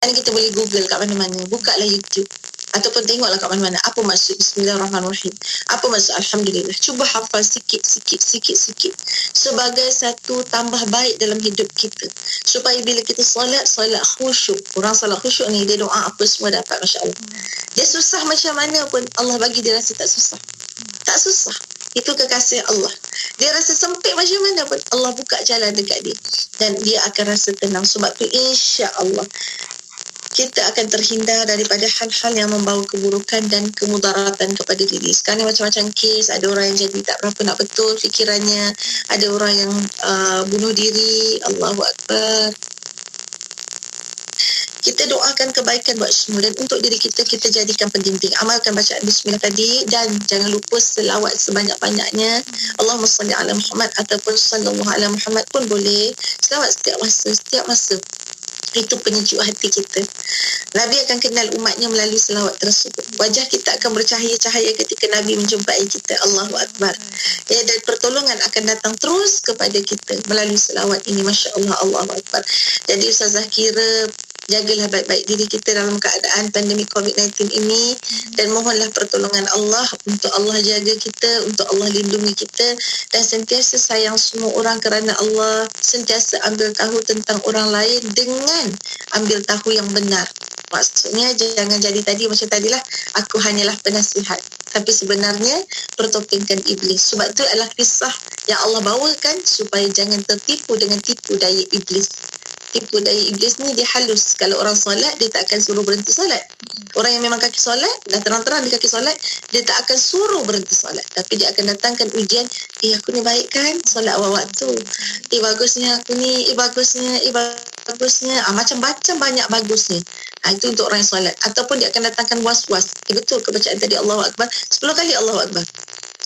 Kan kita boleh Google kat mana-mana, bukalah YouTube ataupun tengoklah kat mana-mana apa maksud Bismillahirrahmanirrahim, apa maksud Alhamdulillah. Cuba hafal sikit sebagai satu tambah baik dalam hidup kita, supaya bila kita solat khusyuk. Orang solat khusyuk ni, dia doa apa semua dapat, Masya Allah. Dia susah macam mana pun Allah bagi dia rasa tak susah. Tak susah. Itu kekasih Allah. Dia rasa sempit macam mana pun Allah buka jalan dekat dia, dan dia akan rasa tenang. Sebab tu insya Allah kita akan terhindar daripada hal-hal yang membawa keburukan dan kemudaratan kepada diri. Sekarang ni macam-macam kes. Ada orang yang jadi tak berapa nak betul fikirannya. Ada orang yang bunuh diri. Allahu Akbar. Kita doakan kebaikan buat semua, dan untuk diri kita, kita jadikan penting. Amalkan bacaan Bismillah tadi, dan jangan lupa selawat sebanyak-banyaknya. Allahumma salli ala Muhammad ataupun sallallahu ala Muhammad pun boleh. Selawat setiap masa. Itu penyejuk hati kita. Nabi akan kenal umatnya melalui selawat tersebut. Wajah kita akan bercahaya-cahaya ketika Nabi menjumpai kita. Allahu Akbar. Ya, dan pertolongan akan datang terus kepada kita melalui selawat ini. Masya Allah, Allahu Akbar. Jadi Ustazah kira jagalah baik-baik diri kita dalam keadaan pandemik COVID-19 ini, dan mohonlah pertolongan Allah untuk Allah jaga kita, untuk Allah lindungi kita, dan sentiasa sayang semua orang kerana Allah, sentiasa ambil tahu tentang orang lain dengan ambil tahu yang benar. Maksudnya jangan jadi tadi macam tadilah, aku hanyalah penasihat, tapi sebenarnya pertopengkan iblis. Sebab itu adalah kisah yang Allah bawakan supaya jangan tertipu dengan tipu daya iblis. Tipu daya iblis ni dia halus. Kalau orang solat, dia tak akan suruh berhenti solat. Orang yang memang kaki solat, dah terang-terang di kaki solat, dia tak akan suruh berhenti solat. Tapi dia akan datangkan ujian. Aku ni baik kan? Solat awal waktu. Bagusnya aku ni. Bagusnya. Macam-macam banyak bagusnya. Itu untuk orang yang solat. Ataupun dia akan datangkan was-was. Betul ke bacaan tadi Allahu Akbar? 10 kali Allahu Akbar.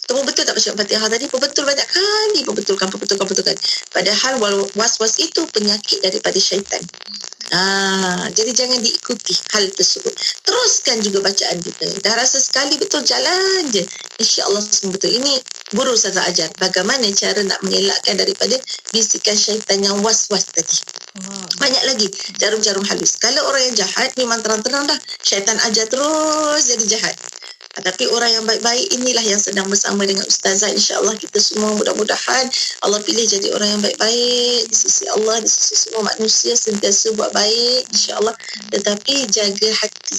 Kamu betul tak baca Fatihah tadi? Betul banyak kali. Betulkan. Padahal was-was itu penyakit daripada syaitan. Jadi jangan diikuti hal tersebut. Teruskan juga bacaan kita. Dah rasa sekali betul, jalan je. InsyaAllah semua betul. Ini guru Ustazah ajar bagaimana cara nak mengelakkan daripada bisikan syaitan yang was-was tadi. Banyak lagi jarum-jarum halus. Kalau orang yang jahat memang terang-terang dah, syaitan ajar terus jadi jahat. Tapi orang yang baik-baik inilah yang sedang bersama dengan Ustazah. InsyaAllah kita semua mudah-mudahan Allah pilih jadi orang yang baik-baik di sisi Allah, di sisi semua manusia, sentiasa buat baik InsyaAllah. Tetapi jaga hati.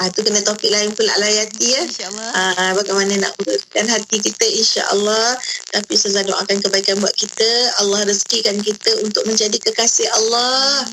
Itu kena topik lain pula lah hati ya. InsyaAllah. Bagaimana nak uruskan hati kita InsyaAllah. Tapi Ustazah doakan kebaikan buat kita. Allah rezekikan kita untuk menjadi kekasih Allah.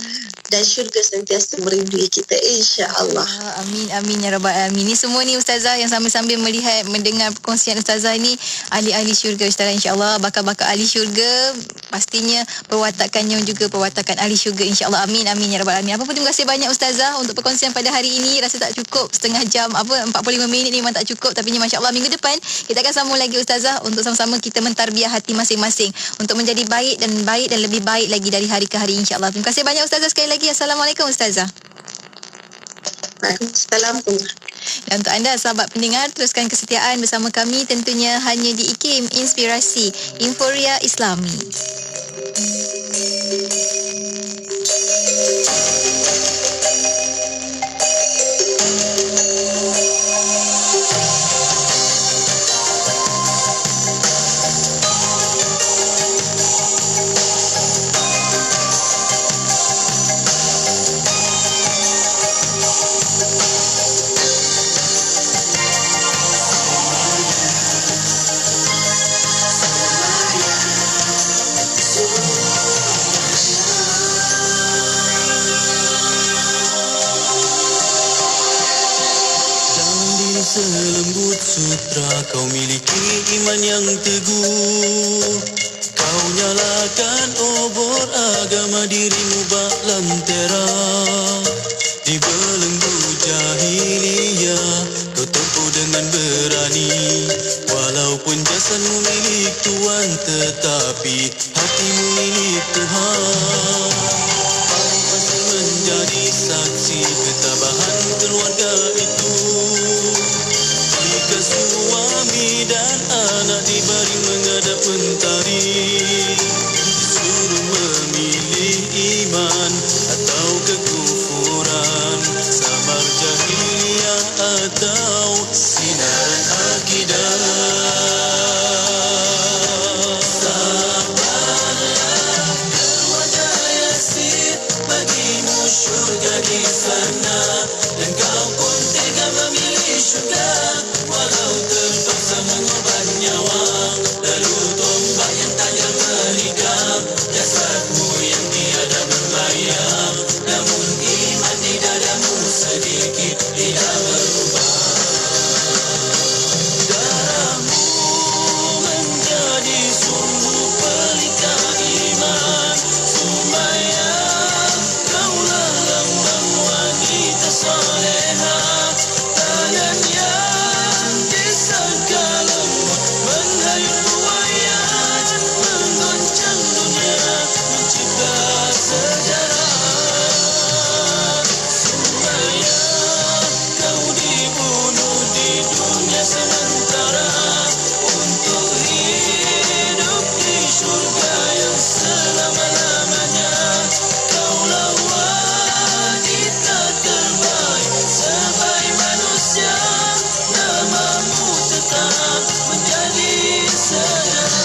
Dan syurga sentiasa merindui kita InsyaAllah. Amin ya Rabbal Alamin. Ini semua ni Ustazah yang sambil-sambil melihat, mendengar perkongsian Ustazah ini, ahli-ahli syurga Ustazah insyaAllah. Bakal-bakal ahli syurga, pastinya perwatakannya juga perwatakan ahli syurga insyaAllah. Amin ya Rabbal Alamin. Apa pun, terima kasih banyak Ustazah untuk perkongsian pada hari ini. Rasa tak cukup setengah jam, 45 minit ni memang tak cukup. Tapi masya Allah, minggu depan kita akan sambung lagi Ustazah untuk sama-sama kita mentarbiah hati masing-masing untuk menjadi baik dan lebih baik lagi dari hari ke hari insyaAllah. Terima kasih banyak Ustazah sekali lagi. Assalamualaikum Ustazah. Waalaikumsalam. Dan untuk anda sahabat pendengar, teruskan kesetiaan bersama kami tentunya hanya di IKIM Inspirasi Inforia Islami. Selembut sutra, kau miliki iman yang teguh. Kau nyalakan obor agama dirimu bak lentera. Di belenggu jahiliyah kau tempuh dengan berani. Walaupun jasadmu milik Tuhan, tetapi hatimu milik Tuhan. Kau masih menjadi saksi ketabahan keluarga itu. Jika suami dan anak diberi menghadap mentari, disuruh memilih iman atau sana, dan kau pun tega memilih syurga, walau terpaksa mengorban nyawa. Lalu tombak yang tajam menikam jasadmu yang tiada berbayar, namun iman di dadamu sedikit tidak berubah. Darahmu menjadi sumbu pelita iman, Sumayyah, kaulah lambang wanita soleha, tangan yang disangka lembut menghayut buaya, menggoncang dunia, mencipta sejarah. Sumayyah, kau dibunuh di dunia sementara, untuk hidup di surga yang selama-lamanya. Kaulah wanita terbaik sebaik manusia, namamu tetap menjadi sejarah.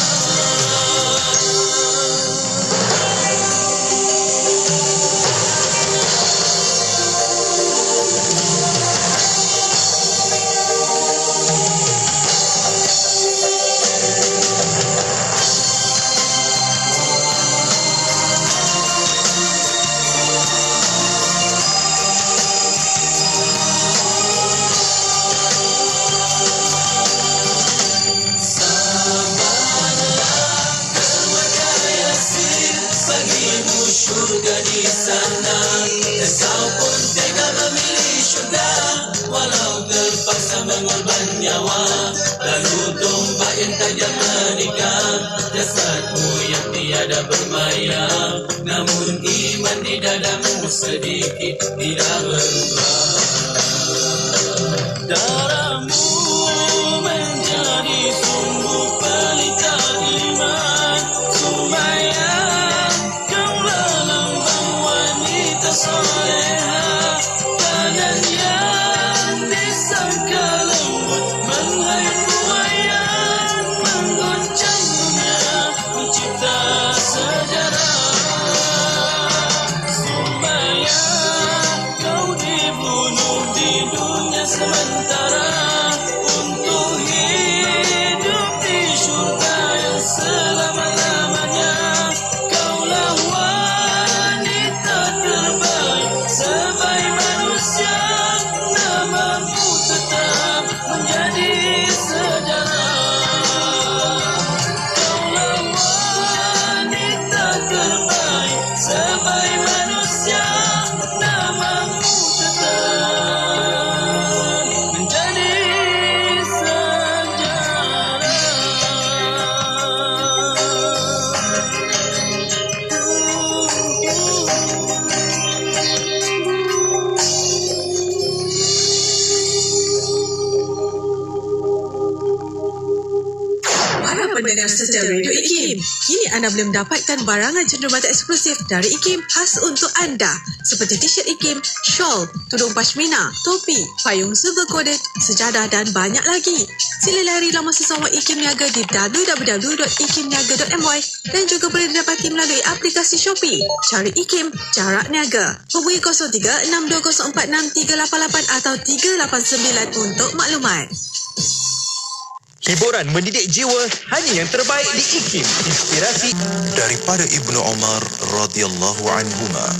Bagimu syurga di sana, dan kau pun tega memilih syurga, walau terpaksa mengorban nyawa. Lalu tombak yang tajam menikam jasadmu yang tiada berbayar, namun iman di dadamu sedikit tidak berubah. Darahmu menjadi sumbu pelita iman, Sumayyah, kaulah lambang wanita soleha, tangan yang disangka lembut menghayut buaya, menggoncang dunia, mencipta sejarah. Sumayyah, kau dibunuh di dunia sementara, untuk hidup di surga yang selama-lamanya. Kaulah wanita terbaik sebaik manusia, namamu tetap menjadi sejarah. Kaulah wanita terbaik sebaik manusia, namamu tetap menjadi Para pendengar setia Radio IKIM, kini anda boleh mendapatkan barangan cenderamata eksklusif dari IKIM khas untuk anda, seperti t-shirt IKIM, shawl, tudung pashmina, topi, payung silver coded, sejadah dan banyak lagi. Sila layari laman sesama IKIM Niaga di www.ikimniaga.my dan juga boleh didapati melalui aplikasi Shopee. Cari IKIM Jarak Niaga. Hubungi 03-6204-6388 atau 389 untuk maklumat. Hiburan mendidik jiwa hanya yang terbaik di IKIM. Inspirasi daripada Ibnu Umar radhiyallahu anhuma,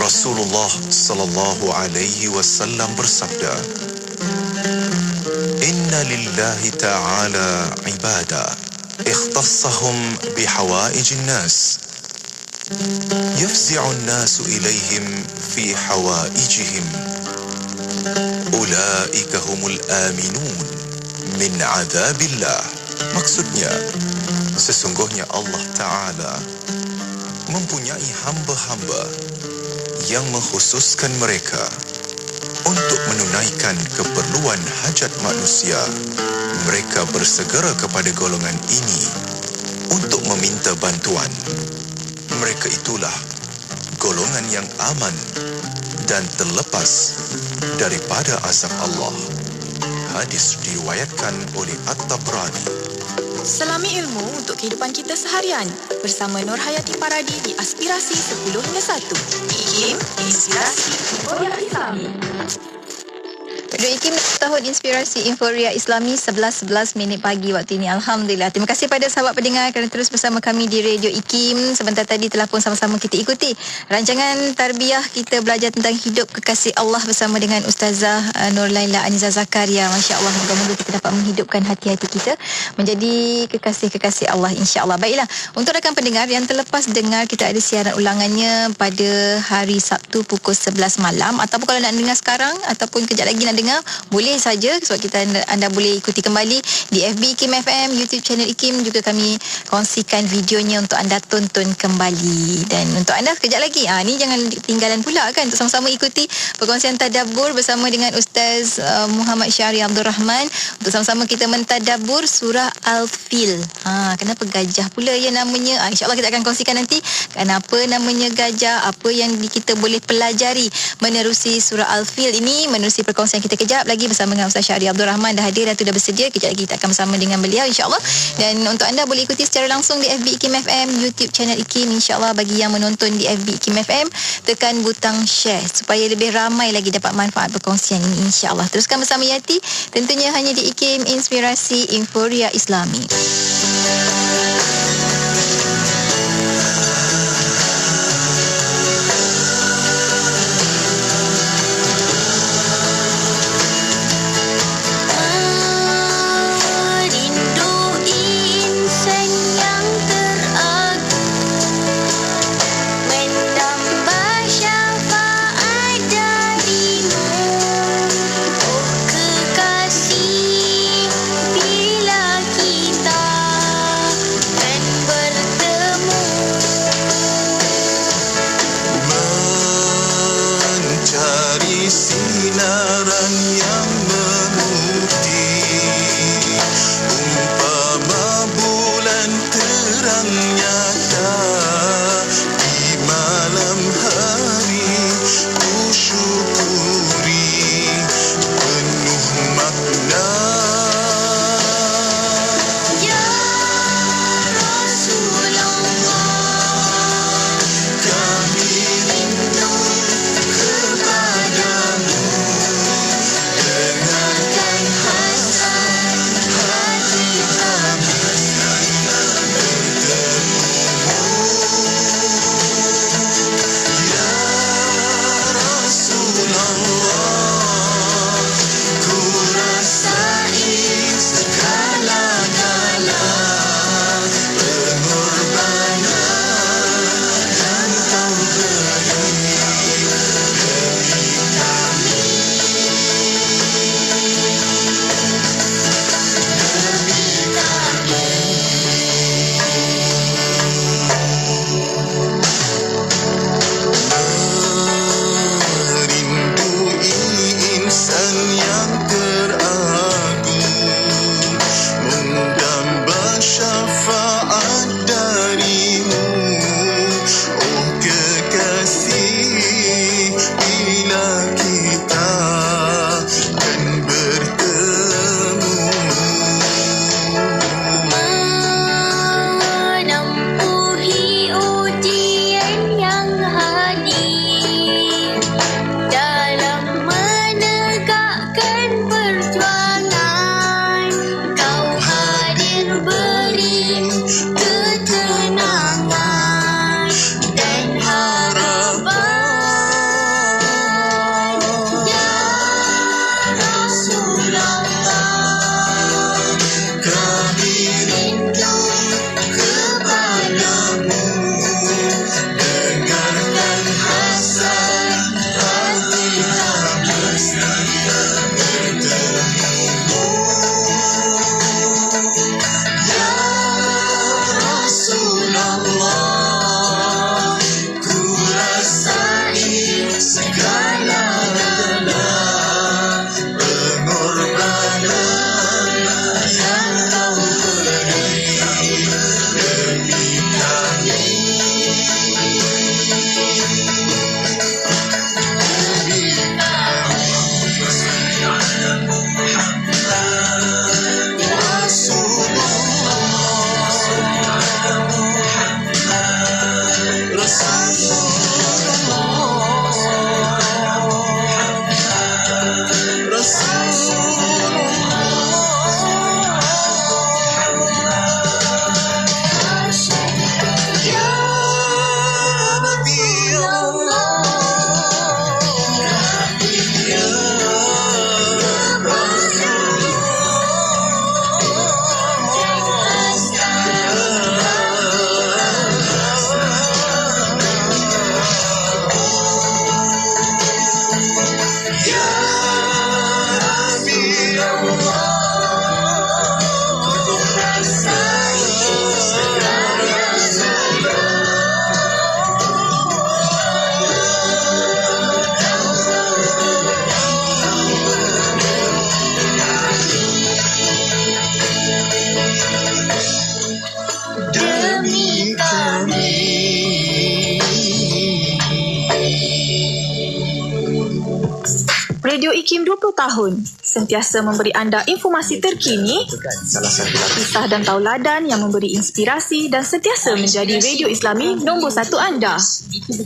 Rasulullah sallallahu alaihi wasallam bersabda, Inna lillahi ta'ala ibada ikhtassahum bihawaijin nas yafzi'un nasu ilaihim fi hawaijihim ulaika humul aminun min azabillah. Maksudnya, sesungguhnya Allah Ta'ala mempunyai hamba-hamba yang mengkhususkan mereka untuk menunaikan keperluan hajat manusia. Mereka bersegera kepada golongan ini untuk meminta bantuan. Mereka itulah golongan yang aman dan terlepas daripada azab Allah. Hadis diriwayatkan oleh At-Tabrani Selami ilmu untuk kehidupan kita seharian bersama Nur Hayati Paradi di Aspirasi 10 hingga 1. IKIM, Inspirasi Inforia Islami. Radio IKIM tahun Inspirasi Inforia Islami 11 minit pagi waktu ini. Alhamdulillah. Terima kasih pada sahabat pendengar kerana terus bersama kami di Radio IKIM. Sebentar tadi telah pun sama-sama kita ikuti rancangan tarbiyah kita belajar tentang hidup kekasih Allah bersama dengan Ustazah Nur Laila Aniza Zakaria. Masya Allah, moga-moga kita dapat menghidupkan hati-hati kita menjadi kekasih-kekasih Allah, insya-Allah. Baiklah, untuk rakan pendengar yang terlepas dengar, kita ada siaran ulangannya pada hari Sabtu pukul 11 malam, ataupun kalau nak dengar sekarang ataupun kejap lagi nak dengar, boleh saja sebab kita anda boleh ikuti kembali di FB IKIM FM, YouTube channel IKIM, juga kami kongsikan videonya untuk anda tonton kembali. Dan untuk anda kejap lagi, ni jangan ketinggalan pula kan, untuk sama-sama ikuti perkongsian tadabbur bersama dengan Ustaz Muhammad Syahri Abdul Rahman, untuk sama-sama kita mentadabbur surah Al-Fil. Kenapa gajah pula ya namanya? InsyaAllah kita akan kongsikan nanti kenapa namanya gajah, apa yang kita boleh pelajari menerusi surah Al-Fil ini, menerusi perkongsian kita kejap lagi bersama dengan Ustaz Syahri Abdul Rahman. Dah hadir, dah bersedia. Kejap lagi kita akan bersama dengan beliau, insyaAllah. Dan untuk anda boleh ikuti secara langsung di FB IKIM FM, YouTube channel IKIM, insyaAllah. Bagi yang menonton di FB IKIM FM, tekan butang share supaya lebih ramai lagi dapat manfaat perkongsian ini, insyaAllah. Teruskan bersama Yati, tentunya hanya di IKIM Inspirasi Inforia Islami. Kekasih, bila kita Radio IKIM 20 tahun sentiasa memberi anda informasi terkini, kisah dan tauladan yang memberi inspirasi dan sentiasa menjadi radio Islami nombor 1 anda.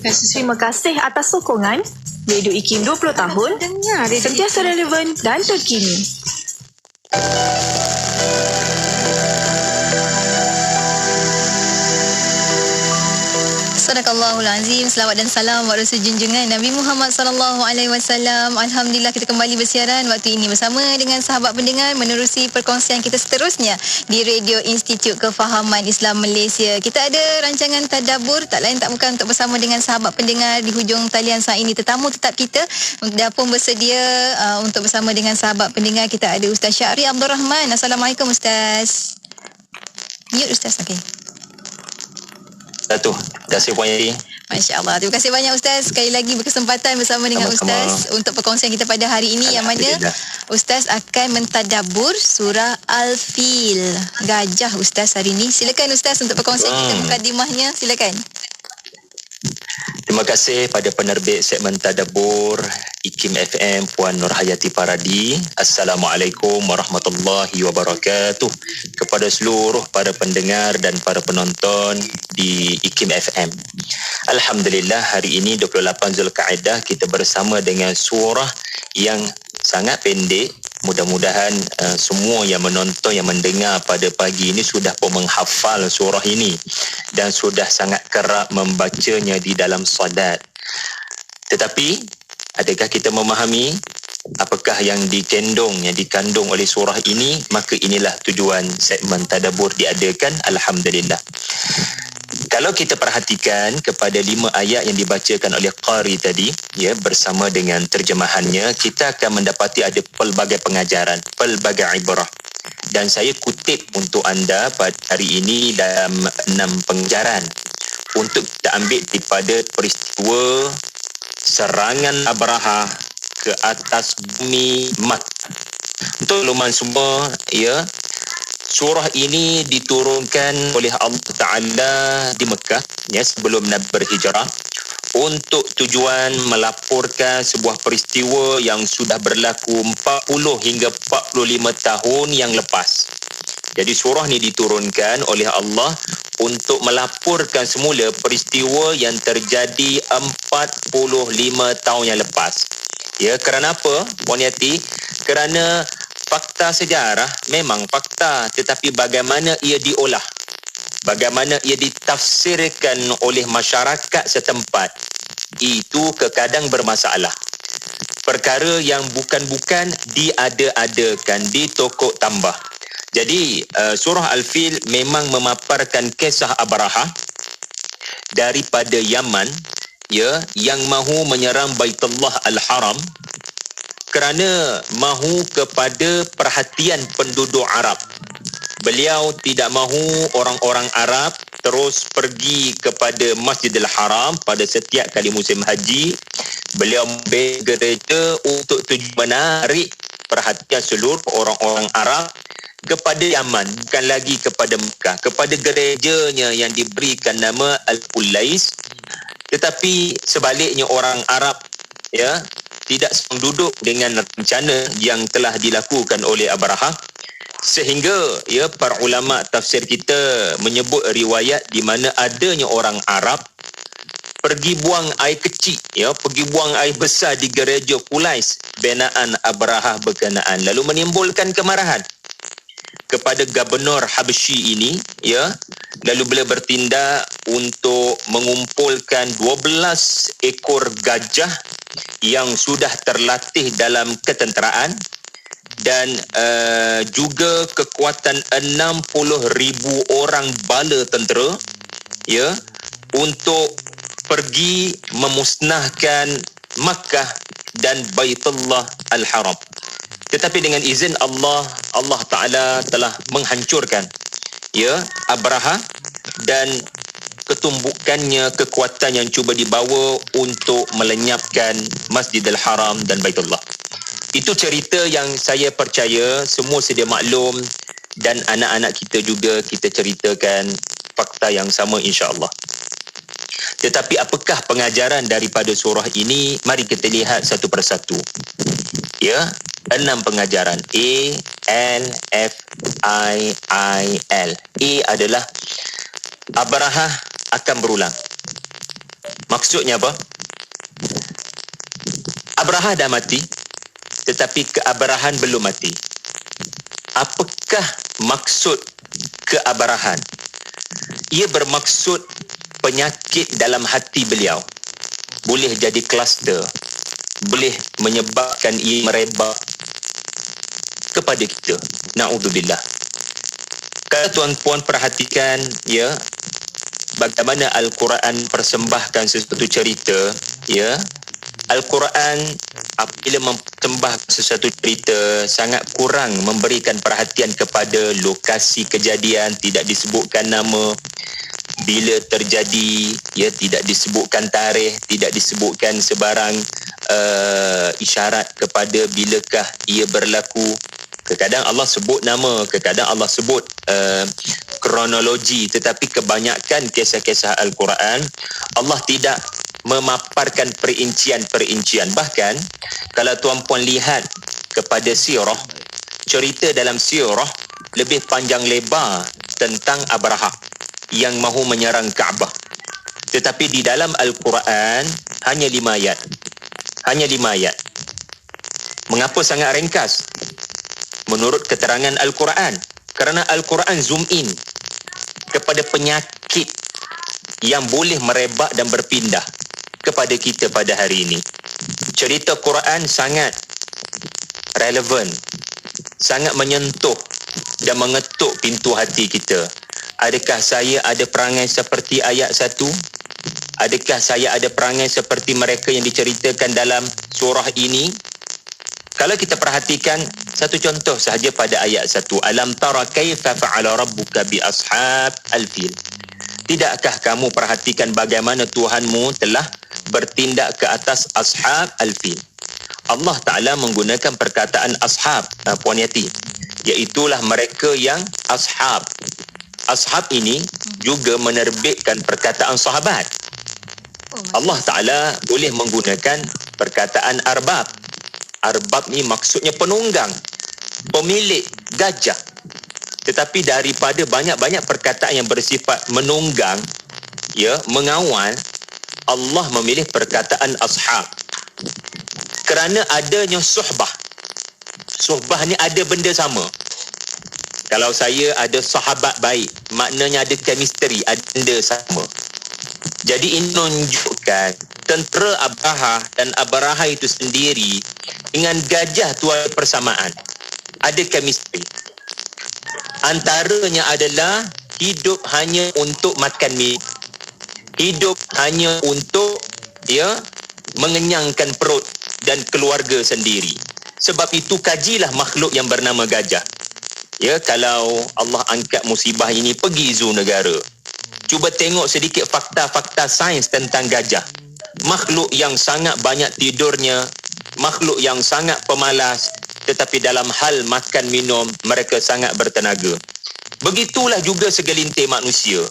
Terima kasih atas sokongan. Radio IKIM 20 tahun sentiasa relevan dan terkini. Sadaqallahul azim. Selawat dan salam buat Rasul junjungan Nabi Muhammad sallallahu alaihi wasallam. Alhamdulillah kita kembali bersiaran waktu ini bersama dengan sahabat pendengar menerusi perkongsian kita seterusnya di Radio Institut Kefahaman Islam Malaysia. Kita ada rancangan tadabbur, tak lain tak bukan untuk bersama dengan sahabat pendengar di hujung talian saat ini. Tetamu tetap kita dah pun bersedia untuk bersama dengan sahabat pendengar. Kita ada Ustaz Syahri Abdul Rahman. Assalamualaikum Ustaz. Mute Ustaz, okey. Terima kasih Puan Yati. Masya Allah. Terima kasih banyak Ustaz. Sekali lagi berkesempatan bersama dengan Sama-sama. Ustaz untuk perkongsian kita pada hari ini, yang mana Ustaz akan mentadabbur surah Al-Fil. Gajah Ustaz hari ini. Silakan Ustaz untuk perkongsian kita mukadimahnya. Silakan. Terima kasih pada penerbit segmen tadabbur IKIM FM Puan Nurhayati Paradi. Assalamualaikum warahmatullahi wabarakatuh kepada seluruh para pendengar dan para penonton di IKIM FM. Alhamdulillah, hari ini 28 Zulkaidah kita bersama dengan surah yang sangat pendek. Mudah-mudahan semua yang menonton, yang mendengar pada pagi ini sudah pun menghafal surah ini dan sudah sangat kerap membacanya di dalam solat. Tetapi adakah kita memahami apakah yang dikandung oleh surah ini? Maka inilah tujuan segmen tadabbur diadakan. Alhamdulillah. Kalau kita perhatikan kepada 5 ayat yang dibacakan oleh Qari tadi, ya, bersama dengan terjemahannya, kita akan mendapati ada pelbagai pengajaran, pelbagai ibrah. Dan saya kutip untuk anda pada hari ini dalam 6 pengajaran untuk kita ambil daripada peristiwa serangan Abraha ke atas bumi Makkah. Untuk makluman semua, ya, surah ini diturunkan oleh Allah Ta'ala di Mekah, ya, sebelum Nabi berhijrah, untuk tujuan melaporkan sebuah peristiwa yang sudah berlaku 40 hingga 45 tahun yang lepas. Jadi surah ini diturunkan oleh Allah untuk melaporkan semula peristiwa yang terjadi 45 tahun yang lepas. Ya, kerana apa, Puan Yati? Kerana fakta sejarah memang fakta, tetapi bagaimana ia diolah, bagaimana ia ditafsirkan oleh masyarakat setempat, itu kadang bermasalah. Perkara yang bukan-bukan diada-adakan, ditokok tambah. Jadi surah Al-Fil memang memaparkan kisah Abraha daripada Yaman, ya, yang mahu menyerang Baitullah Al-Haram kerana mahu kepada perhatian penduduk Arab. Beliau tidak mahu orang-orang Arab terus pergi kepada Masjidil Haram pada setiap kali musim haji. Beliau membangun gereja untuk tujuan menarik perhatian seluruh orang-orang Arab kepada Yaman, bukan lagi kepada Mekah, kepada gerejanya yang diberikan nama Al-Qulais. Tetapi sebaliknya orang Arab, ya, tidak duduk dengan rencana yang telah dilakukan oleh Abraha, sehingga, ya, para ulama tafsir kita menyebut riwayat di mana adanya orang Arab pergi buang air kecil, ya, pergi buang air besar di gereja Qulais binaan Abraha berkenaan, lalu menimbulkan kemarahan kepada gubernur Habsyi ini, ya. Lalu beliau bertindak untuk mengumpulkan 12 ekor gajah yang sudah terlatih dalam ketenteraan dan juga kekuatan 60,000 orang bala tentera, ya, untuk pergi memusnahkan Makkah dan Baitullah Al-Haram. Tetapi dengan izin Allah, Allah Ta'ala telah menghancurkan, ya, Abraha dan ketumbukannya, kekuatan yang cuba dibawa untuk melenyapkan Masjidil Haram dan Baitullah. Itu cerita yang saya percaya semua sedia maklum, dan anak-anak kita juga kita ceritakan fakta yang sama, insya-Allah. Tetapi apakah pengajaran daripada surah ini? Mari kita lihat satu persatu. Ya, 6 pengajaran. A, L, F, I, L. A adalah Abrahah akan berulang. Maksudnya apa? Abrahah dah mati, tetapi keabarahan belum mati. Apakah maksud keabarahan? Ia bermaksud penyakit dalam hati beliau. Boleh jadi kluster, boleh menyebabkan ia merebak kepada kita. Na'udzubillah. Kalau tuan-puan perhatikan, ya, bagaimana Al-Quran persembahkan sesuatu cerita, ya. Al-Quran apabila mempersembahkan sesuatu cerita sangat kurang memberikan perhatian kepada lokasi kejadian, tidak disebutkan nama, bila terjadi, ya, tidak disebutkan tarikh, tidak disebutkan sebarang isyarat kepada bilakah ia berlaku. Kadang Allah sebut nama, kadang Allah sebut kronologi, tetapi kebanyakan kisah-kisah Al-Quran Allah tidak memaparkan perincian-perincian. Bahkan kalau tuan-puan lihat kepada sirah, cerita dalam sirah lebih panjang lebar tentang Abrahah yang mahu menyerang Kaabah. Tetapi di dalam Al-Quran hanya 5 ayat. Hanya 5 ayat. Mengapa sangat ringkas? Menurut keterangan Al-Quran, kerana Al-Quran zoom in kepada penyakit yang boleh merebak dan berpindah kepada kita pada hari ini. Cerita Quran sangat relevan, sangat menyentuh dan mengetuk pintu hati kita. Adakah saya ada perangai seperti ayat 1? Adakah saya ada perangai seperti mereka yang diceritakan dalam surah ini? Kalau kita perhatikan satu contoh sahaja pada ayat 1, alam tara kaifa fa'ala rabbuka bi ashab al-fil. Tidakkah kamu perhatikan bagaimana Tuhanmu telah bertindak ke atas ashab al-fil? Allah Ta'ala menggunakan perkataan ashab, Puan Yati, iaitulah mereka yang ashab. Ashab ini juga menerbitkan perkataan sahabat. Allah Ta'ala boleh menggunakan perkataan arbab. Arbab ni maksudnya penunggang, pemilik gajah. Tetapi daripada banyak-banyak perkataan yang bersifat menunggang, ya, mengawal, Allah memilih perkataan ashab. Kerana adanya suhbah. Suhbah ni ada benda sama. Kalau saya ada sahabat baik, maknanya ada chemistry, ada benda sama. Jadi ini menunjukkan tentera Abrahah dan Abrahah itu sendiri dengan gajah tu ada persamaan. Ada chemistry. Antaranya adalah hidup hanya untuk makan mie. Hidup hanya untuk, ya, mengenyangkan perut dan keluarga sendiri. Sebab itu kajilah makhluk yang bernama gajah. Ya, kalau Allah angkat musibah ini, pergi zoo negara. Cuba tengok sedikit fakta-fakta sains tentang gajah. Makhluk yang sangat banyak tidurnya, makhluk yang sangat pemalas, tetapi dalam hal makan minum mereka sangat bertenaga. Begitulah juga segelintir manusia.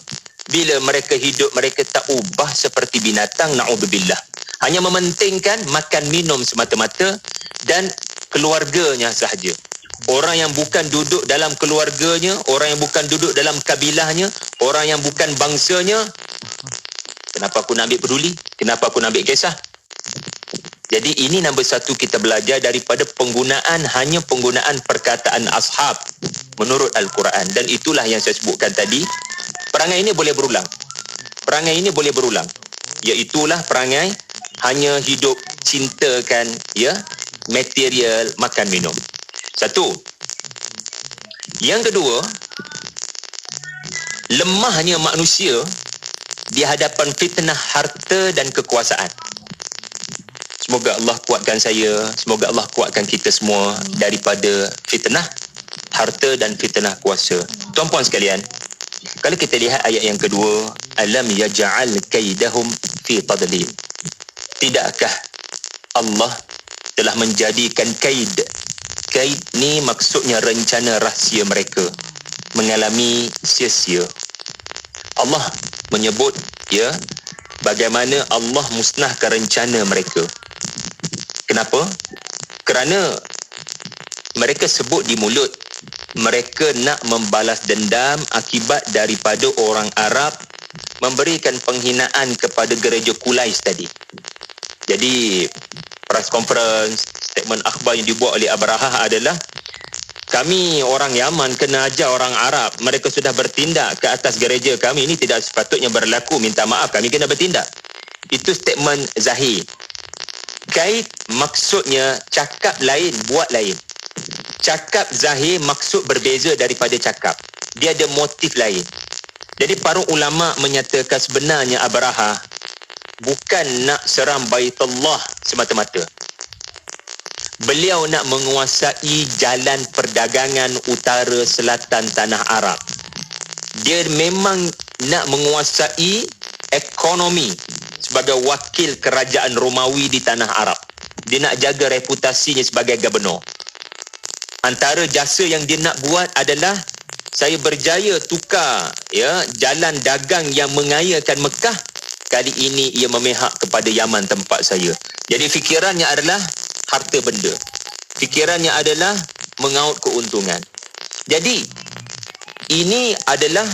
Bila mereka hidup, mereka tak ubah seperti binatang, na'udzubillah. Hanya mementingkan makan minum semata-mata dan keluarganya sahaja. Orang yang bukan duduk dalam keluarganya, orang yang bukan duduk dalam kabilahnya, orang yang bukan bangsanya, kenapa aku nak ambil peduli? Kenapa aku nak ambil kisah? Jadi ini nombor 1 kita belajar daripada hanya penggunaan perkataan ashab menurut Al-Quran. Dan itulah yang saya sebutkan tadi. Perangai ini boleh berulang. Perangai ini boleh berulang. Iaitulah perangai hanya hidup cintakan, ya, material, makan minum. 1. Yang kedua, lemahnya manusia di hadapan fitnah harta dan kekuasaan. Semoga Allah kuatkan saya, semoga Allah kuatkan kita semua daripada fitnah harta dan fitnah kuasa. Tuan-puan sekalian, kalau kita lihat ayat yang kedua, alam yaj'al kaidahum fi tadlil. Tidakkah Allah telah menjadikan kaid? Kaid ni maksudnya rencana rahsia mereka mengalami sia-sia. Allah menyebut, ya, bagaimana Allah musnahkan rencana mereka. Kenapa? Kerana mereka sebut di mulut mereka nak membalas dendam akibat daripada orang Arab memberikan penghinaan kepada gereja Quraisy tadi. Jadi press conference, statement akhbar yang dibuat oleh Abrahah adalah kami orang Yaman kena ajar orang Arab, mereka sudah bertindak ke atas gereja kami, ini tidak sepatutnya berlaku, minta maaf, kami kena bertindak. Itu statement zahir. Kait maksudnya cakap lain, buat lain. Cakap zahir maksud berbeza daripada cakap. Dia ada motif lain. Jadi para ulama menyatakan sebenarnya Abrahah bukan nak seram Baitullah semata-mata. Beliau nak menguasai jalan perdagangan utara selatan tanah Arab. Dia memang nak menguasai ekonomi sebagai wakil kerajaan Romawi di tanah Arab. Dia nak jaga reputasinya sebagai gubernur. Antara jasa yang dia nak buat adalah saya berjaya tukar jalan dagang yang mengayakan Mekah. Kali ini ia memihak kepada Yaman tempat saya. Jadi fikirannya adalah harta benda. Fikirannya adalah mengaut keuntungan. Jadi ini adalah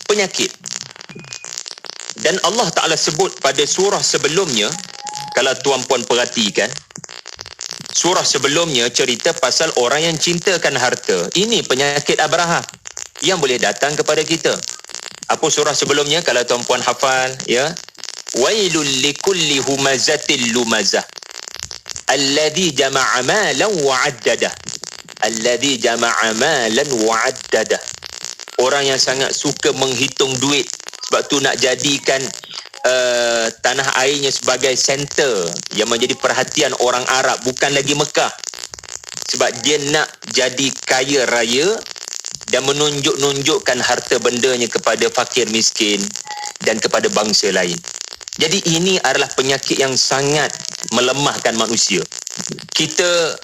penyakit. Dan Allah Ta'ala sebut pada surah sebelumnya, kalau tuan-puan perhatikan, surah sebelumnya cerita pasal orang yang cintakan harta. Ini penyakit Abrahah yang boleh datang kepada kita. Apa surah sebelumnya kalau tuan-puan hafal, Wailul likulli humazatil lumazah alladhi jama'a malan wa'addadah. Alladhi jama'a malan wa'addadah. Orang yang sangat suka menghitung duit, sebab tu nak jadikan tanah airnya sebagai center yang menjadi perhatian orang Arab, bukan lagi Mekah. Sebab dia nak jadi kaya raya dan menunjukkan harta bendanya kepada fakir miskin dan kepada bangsa lain. Jadi ini adalah penyakit yang sangat melemahkan manusia. Kita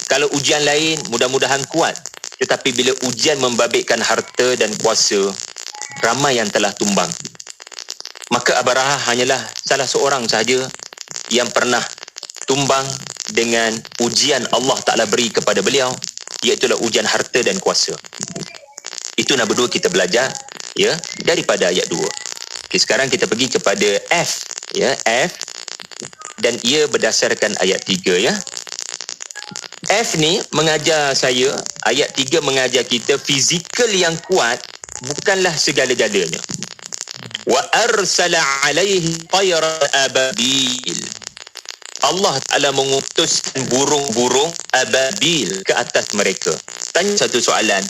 kalau ujian lain mudah-mudahan kuat, tetapi bila ujian membabitkan harta dan kuasa, ramai yang telah tumbang. Maka Abrahah hanyalah salah seorang sahaja yang pernah tumbang dengan ujian Allah Ta'ala beri kepada beliau, iaitulah ujian harta dan kuasa. Itu nombor 2 kita belajar daripada ayat 2. Okay, sekarang kita pergi kepada F, F, dan ia berdasarkan ayat 3 F ni mengajar saya, ayat 3 mengajar kita fizikal yang kuat bukanlah segala-galanya. Wa arsala alaihi tayran ababil. Allah Ta'ala mengutuskan burung-burung ababil ke atas mereka. Tanya satu soalan.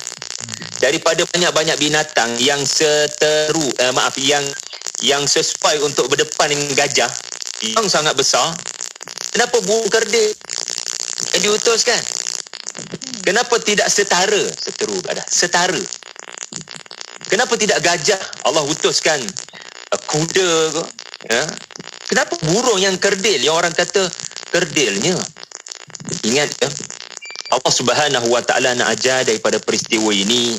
Daripada banyak-banyak binatang yang yang sesuai untuk berdepan dengan gajah, yang sangat besar, kenapa burung kerdil yang diutuskan? Kenapa tidak setara? Setara. Kenapa tidak gajah? Allah utuskan kuda ke? Kenapa burung yang kerdil, yang orang kata kerdilnya? Ingat Allah Subhanahu Wa Ta'ala nak ajar daripada peristiwa ini,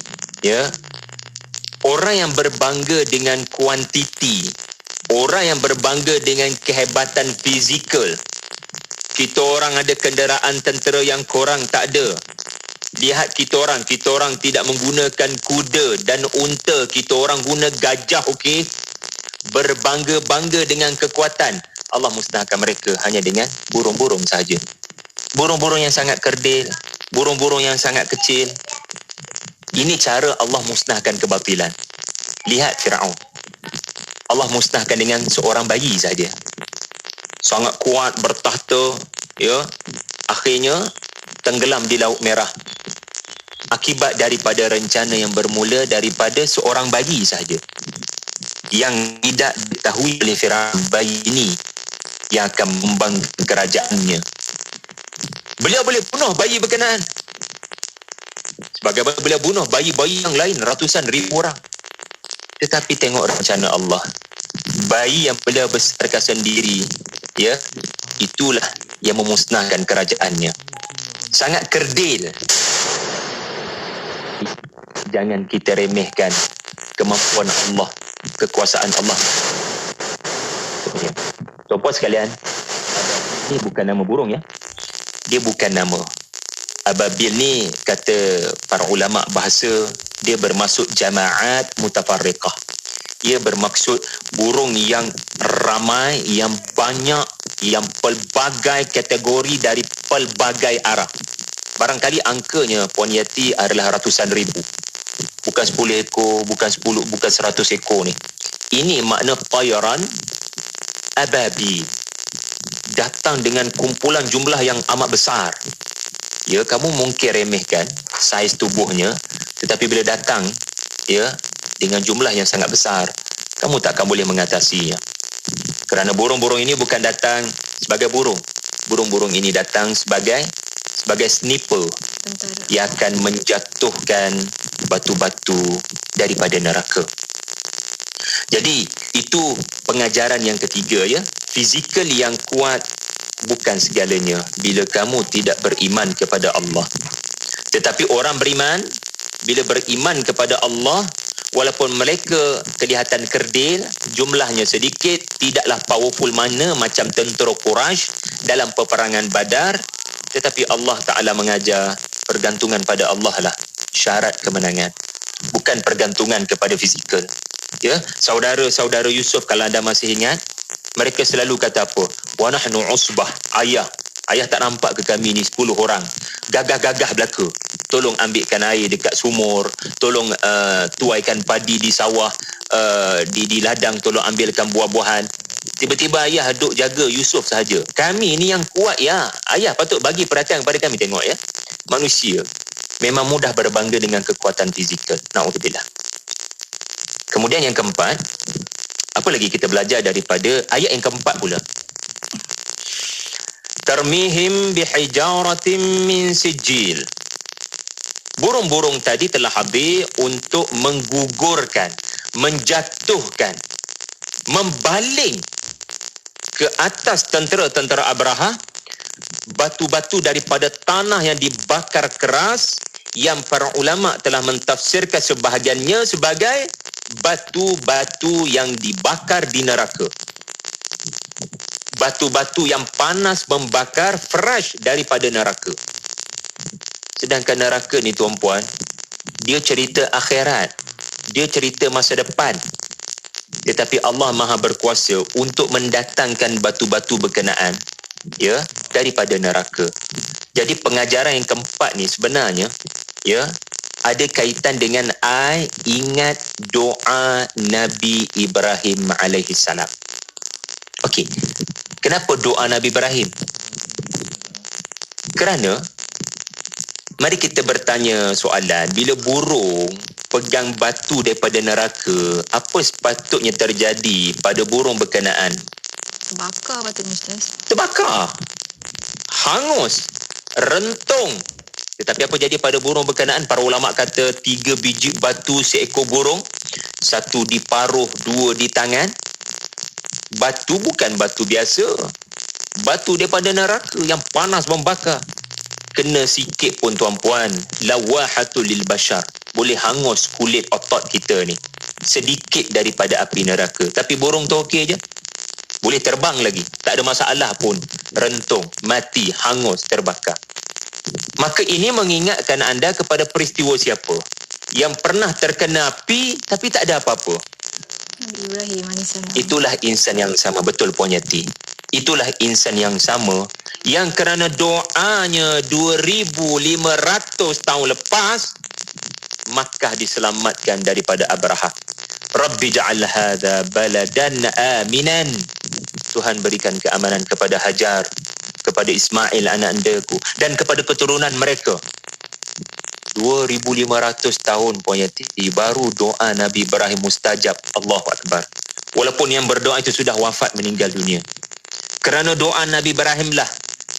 orang yang berbangga dengan kuantiti, orang yang berbangga dengan kehebatan fizikal. Kita orang ada kenderaan tentera yang korang tak ada. Lihat kita orang tidak menggunakan kuda dan unta, kita orang guna gajah, okey? Berbangga-bangga dengan kekuatan. Allah musnahkan mereka hanya dengan burung-burung sahaja. Burung-burung yang sangat kerdil, burung-burung yang sangat kecil. Ini cara Allah musnahkan kebatilan. Lihat Fir'aun. Allah musnahkan dengan seorang bayi saja. Sangat kuat, bertahta, akhirnya tenggelam di Laut Merah. Akibat daripada rencana yang bermula daripada seorang bayi saja. Yang tidak diketahui oleh Fir'aun, bayi ini yang akan membangkitkan kerajaannya. Beliau boleh bunuh bayi berkenaan. Sebagaimana beliau bunuh bayi-bayi yang lain, ratusan ribu orang. Tetapi tengok rencana Allah. Bayi yang beliau besarkan sendiri, itulah yang memusnahkan kerajaannya. Sangat kerdil. Jangan kita remehkan kemampuan Allah, kekuasaan Allah. Ya. Tuan-puan sekalian, ini bukan nama burung ya. Dia bukan nama. Ababil ni kata para ulama bahasa, dia bermaksud jama'at mutafarriqah. Ia bermaksud burung yang ramai, yang banyak, yang pelbagai kategori dari pelbagai arah. Barangkali angkanya Puan Yati adalah ratusan ribu. Bukan 10 ekor, bukan 100 ekor ni. Ini makna tayaran ababil. Datang dengan kumpulan jumlah yang amat besar. Ya, kamu mungkin remehkan saiz tubuhnya, tetapi bila datang ya dengan jumlah yang sangat besar, kamu takkan boleh mengatasinya. Kerana burung-burung ini bukan datang sebagai burung. Burung-burung ini datang sebagai sniper yang akan menjatuhkan batu-batu daripada neraka. Jadi itu pengajaran yang ketiga ya. Fizikal yang kuat bukan segalanya bila kamu tidak beriman kepada Allah. Tetapi orang beriman, bila beriman kepada Allah, walaupun mereka kelihatan kerdil, jumlahnya sedikit, tidaklah powerful mana macam tentera Quraisy dalam peperangan Badar, tetapi Allah Ta'ala mengajar pergantungan pada Allah lah syarat kemenangan, bukan pergantungan kepada fizikal. Ya, saudara-saudara Yusuf, kalau anda masih ingat, mereka selalu kata apa? Wa nahnu usbah. Ayah tak nampak ke kami ni 10 orang? Gagah-gagah belaka. Tolong ambilkan air dekat sumur, tolong tuaikan padi di sawah, di ladang, tolong ambilkan buah-buahan. Tiba-tiba ayah duk jaga Yusuf sahaja. Kami ni yang kuat ya. Ayah patut bagi perhatian kepada kami. Tengok ya. Manusia memang mudah berbangga dengan kekuatan fizikal. Na'udzubillah. Kemudian yang keempat, apa lagi kita belajar daripada ayat yang keempat pula? Tarmihim bihijaratin min sijil. Burung-burung tadi telah habis untuk menggugurkan, menjatuhkan, membaling ke atas tentera-tentera Abraha batu-batu daripada tanah yang dibakar keras, yang para ulama telah mentafsirkan sebahagiannya sebagai batu-batu yang dibakar di neraka. Batu-batu yang panas membakar fresh daripada neraka. Sedangkan neraka ni tuan-puan, dia cerita akhirat, dia cerita masa depan. Tetapi Allah Maha berkuasa untuk mendatangkan batu-batu berkenaan ya daripada neraka. Jadi pengajaran yang keempat ni sebenarnya ya ada kaitan dengan ingat doa Nabi Ibrahim alaihi salam. Okey. Kenapa doa Nabi Ibrahim? Kerana mari kita bertanya soalan, bila burung pegang batu daripada neraka, apa sepatutnya terjadi pada burung berkenaan? Terbakar patutnya Ustaz. Terbakar. Hangus. Rentung. Tetapi apa jadi pada burung berkenaan? Para ulama kata 3 biji batu seekor burung, 1 di paruh, 2 di tangan. Batu bukan batu biasa. Batu daripada neraka yang panas membakar. Kena sikit pun tuan-puan, lawahatul lil bashar. Boleh hangus kulit otot kita ni. Sedikit daripada api neraka. Tapi burung tu okey je. Boleh terbang lagi. Tak ada masalah pun. Rentung, mati, hangus, terbakar. Maka ini mengingatkan anda kepada peristiwa siapa yang pernah terkena api tapi tak ada apa-apa. Ibrahim alaihissalam. Itulah insan yang sama. Betul Puan Yati. Itulah insan yang sama yang kerana doanya 2500 tahun lepas Makkah diselamatkan daripada Abraha. Rabbi ja'al hadha baladan aminan. Tuhan berikan keamanan kepada Hajar, kepada Ismail anak andaku dan kepada keturunan mereka. 2500 tahun Puan Yati baru doa Nabi Ibrahim mustajab. Allahu Akbar. Walaupun yang berdoa itu sudah wafat, meninggal dunia. Kerana doa Nabi Ibrahim lah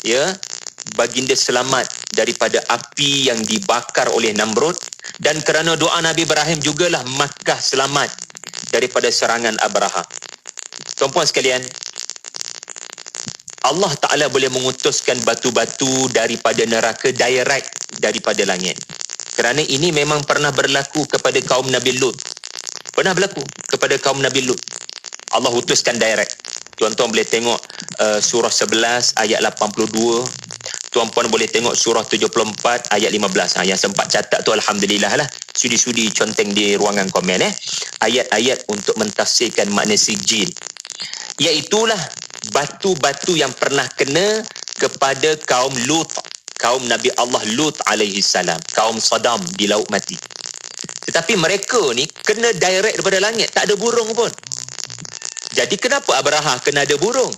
ya baginda selamat daripada api yang dibakar oleh Namrud, dan kerana doa Nabi Ibrahim jugalah Makkah selamat daripada serangan Abraha. Tuan-puan sekalian, Allah Ta'ala boleh mengutuskan batu-batu daripada neraka direct daripada langit. Kerana ini memang pernah berlaku kepada kaum Nabi Lut. Pernah berlaku kepada kaum Nabi Lut. Allah utuskan direct. Tuan-tuan boleh tengok surah 11 ayat 82. Tuan-puan boleh tengok surah 74 ayat 15. Yang sempat catat tu alhamdulillah lah. Sudi-sudi conteng di ruangan komen ayat-ayat untuk mentafsirkan makna sijil. Iaitulah batu-batu yang pernah kena kepada kaum Lut, kaum Nabi Allah Lut alaihi salam, kaum Sodom di Laut Mati. Tetapi mereka ni kena direct daripada langit, tak ada burung pun. Jadi kenapa Abraha kena ada burung?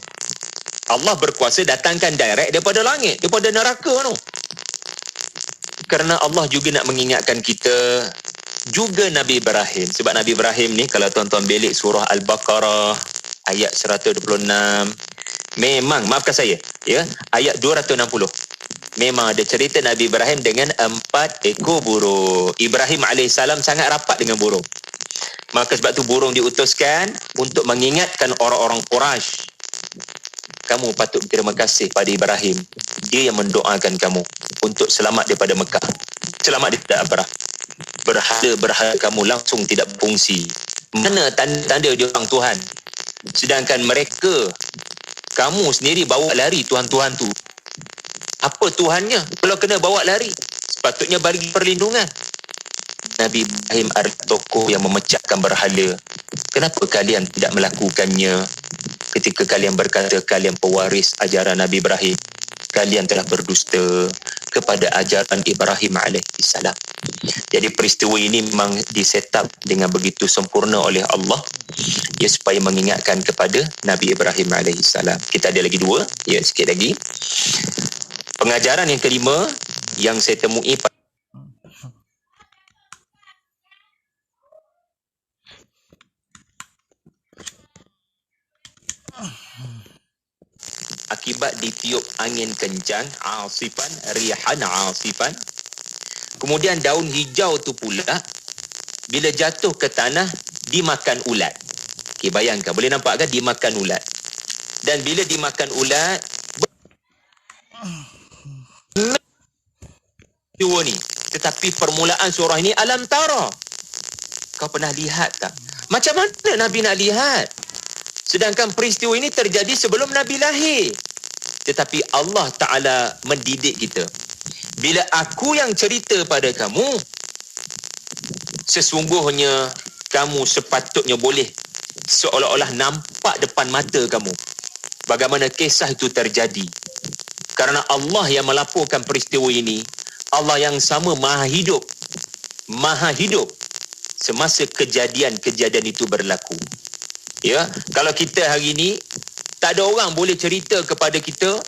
Allah berkuasa datangkan direct daripada langit, daripada neraka tu. Kerana Allah juga nak mengingatkan kita, juga Nabi Ibrahim. Sebab Nabi Ibrahim ni, kalau tuan-tuan belik surah Al-Baqarah ayat 126, memang, maafkan saya, ya, ayat 260. Memang ada cerita Nabi Ibrahim dengan 4 ekor burung. Ibrahim AS sangat rapat dengan burung. Maka sebab tu burung diutuskan untuk mengingatkan orang-orang Quraisy. Kamu patut berterima kasih pada Ibrahim. Dia yang mendoakan kamu untuk selamat daripada Mekah, selamat daripada Abrah. Berhala kamu langsung tidak berfungsi. Mana tanda-tanda dia orang Tuhan? Sedangkan mereka, kamu sendiri bawa lari Tuhan-Tuhan tu. Apa Tuhannya kalau kena bawa lari? Sepatutnya bagi perlindungan. Nabi Ibrahim adalah tokoh yang memecahkan berhala. Kenapa kalian tidak melakukannya ketika kalian berkata kalian pewaris ajaran Nabi Ibrahim? Kalian telah berdusta kepada ajaran Ibrahim alaihissalam. Jadi peristiwa ini memang diset-up dengan begitu sempurna oleh Allah, ya, supaya mengingatkan kepada Nabi Ibrahim alaihissalam. Kita ada lagi 2, ya, sikit lagi. Pengajaran yang kelima yang saya temui akibat ditiup angin kencang, asifan, rihan asifan. Kemudian daun hijau tu pula bila jatuh ke tanah dimakan ulat. Okey, bayangkan, boleh nampak kan dimakan ulat. Dan bila dimakan ulat, peristiwa ni. Tetapi permulaan surah ini, alam tara. Kau pernah lihat tak? Macam mana Nabi nak lihat? Sedangkan peristiwa ini terjadi sebelum Nabi lahir. Tetapi Allah Ta'ala mendidik kita. Bila aku yang cerita pada kamu, sesungguhnya kamu sepatutnya boleh seolah-olah nampak depan mata kamu bagaimana kisah itu terjadi. Karena Allah yang melaporkan peristiwa ini, Allah yang sama maha hidup semasa kejadian-kejadian itu berlaku. Ya, kalau kita hari ini tak ada orang boleh cerita kepada kita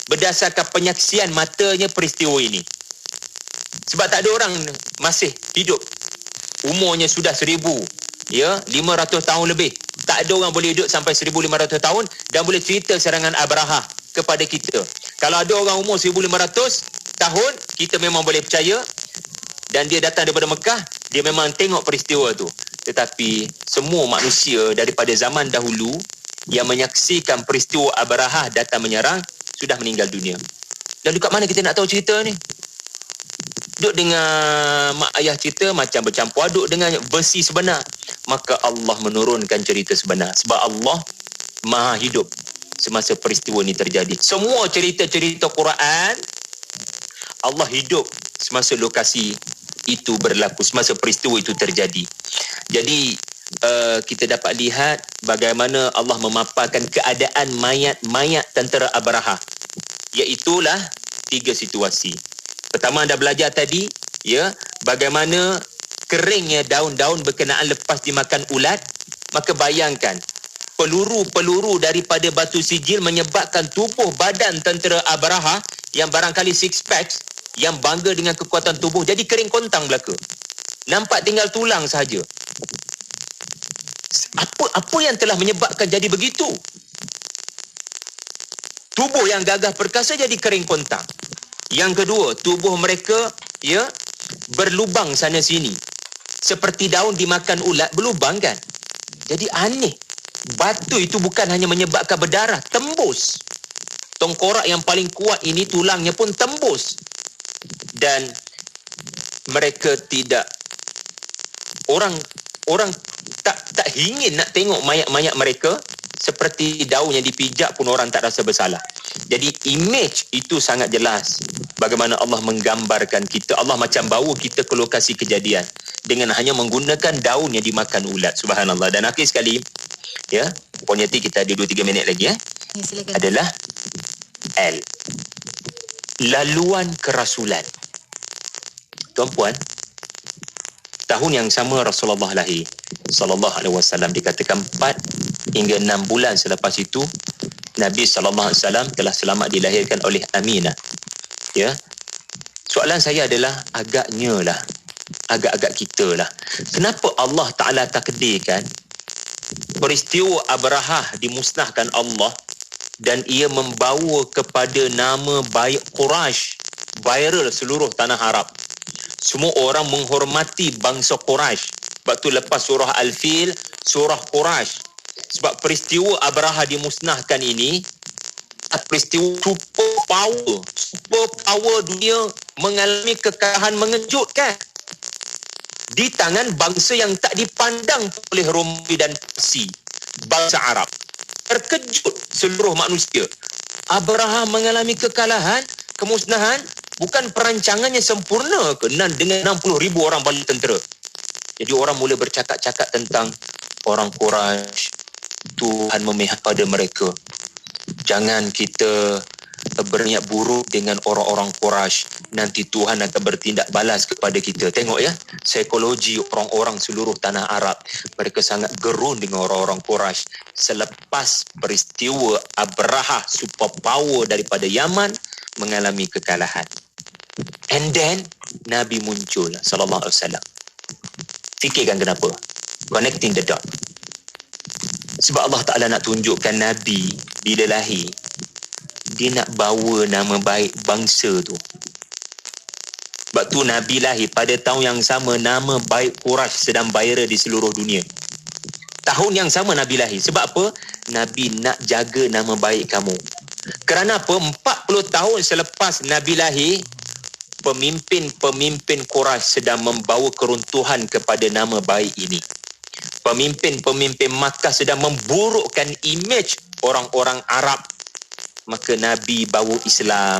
berdasarkan penyaksian matanya peristiwa ini. Sebab tak ada orang masih hidup, umurnya sudah 1,500 tahun lebih. Tak ada orang boleh hidup sampai 1,500 tahun dan boleh cerita serangan Abraha kepada kita. Kalau ada orang umur 1,500 tahun, kita memang boleh percaya, dan dia datang daripada Mekah, dia memang tengok peristiwa tu. Tetapi semua manusia daripada zaman dahulu yang menyaksikan peristiwa Abraha datang menyerang sudah meninggal dunia. Lalu kat mana kita nak tahu cerita ni? Duk dengan mak ayah cerita macam bercampur aduk dengan versi sebenar. Maka Allah menurunkan cerita sebenar. Sebab Allah maha hidup semasa peristiwa ni terjadi. Semua cerita-cerita Quran, Allah hidup semasa lokasi itu berlaku, semasa peristiwa itu terjadi. Jadi kita dapat lihat bagaimana Allah memaparkan keadaan mayat-mayat tentera Abraha. Iaitulah 3 situasi. Pertama anda belajar tadi, ya, bagaimana keringnya daun-daun berkenaan lepas dimakan ulat. Maka bayangkan, peluru-peluru daripada batu sijil menyebabkan tubuh badan tentera Abraha yang barangkali six packs, yang bangga dengan kekuatan tubuh, jadi kering kontang belaka. Nampak tinggal tulang sahaja. Apa yang telah menyebabkan jadi begitu? Tubuh yang gagah perkasa jadi kering kontang. Yang kedua, tubuh mereka, ya, berlubang sana sini. Seperti daun dimakan ulat, berlubang kan? Jadi aneh. Batu itu bukan hanya menyebabkan berdarah, tembus. Tengkorak yang paling kuat ini, tulangnya pun tembus. Dan mereka tidak, orang tak ingin nak tengok mayat-mayat mereka seperti daun yang dipijak pun orang tak rasa bersalah. Jadi image itu sangat jelas bagaimana Allah menggambarkan kita. Allah macam bawa kita ke lokasi kejadian dengan hanya menggunakan daun yang dimakan ulat. Subhanallah. Dan akhir sekali, ya, Puan Yati, kita ada 2-3 minit lagi, ya. Ya, silakan. Adalah L, laluan kerasulan. Tuan-puan, tahun yang sama Rasulullah lahir sallallahu alaihi wasallam, dikatakan 4 hingga 6 bulan selepas itu Nabi sallallahu alaihi wasallam telah selamat dilahirkan oleh Aminah. Ya. Soalan saya adalah agak-agak kita lah. Kenapa Allah Taala takdirkan peristiwa Abrahah dimusnahkan Allah dan ia membawa kepada nama baik Quraisy viral seluruh tanah Arab. Semua orang menghormati bangsa Quraisy. Sebab tu lepas surah Al-Fil, surah Quraisy. Sebab peristiwa Abrahah dimusnahkan ini, peristiwa super power dunia mengalami kekalahan mengejutkan di tangan bangsa yang tak dipandang oleh Romawi dan Parsi, bangsa Arab. Terkejut seluruh manusia. Abrahah mengalami kekalahan, kemusnahan, bukan perancangannya sempurna ke dengan 60,000 orang bala tentera. Jadi orang mula bercakap-cakap tentang orang Quraisy, Tuhan memihak pada mereka. Jangan kita berniat buruk dengan orang-orang Quraisy, nanti Tuhan akan bertindak balas kepada kita. Tengok, ya, psikologi orang-orang seluruh tanah Arab. Mereka sangat gerun dengan orang-orang Quraisy. Selepas peristiwa Abrahah super power daripada Yaman mengalami kekalahan. And then Nabi muncul sallallahu alaihi wasallam. Fikirkan kenapa? Connecting the dot. Sebab Allah Ta'ala nak tunjukkan Nabi bila lahir, dia nak bawa nama baik bangsa tu. Sebab tu Nabi lahir pada tahun yang sama nama baik Quraisy sedang viral di seluruh dunia. Tahun yang sama Nabi lahir. Sebab apa? Nabi nak jaga nama baik kamu. Kerana apa? 40 tahun selepas Nabi lahir, pemimpin-pemimpin Quraisy sedang membawa keruntuhan kepada nama baik ini. Pemimpin-pemimpin Makkah sedang memburukkan imej orang-orang Arab. Maka Nabi bawa Islam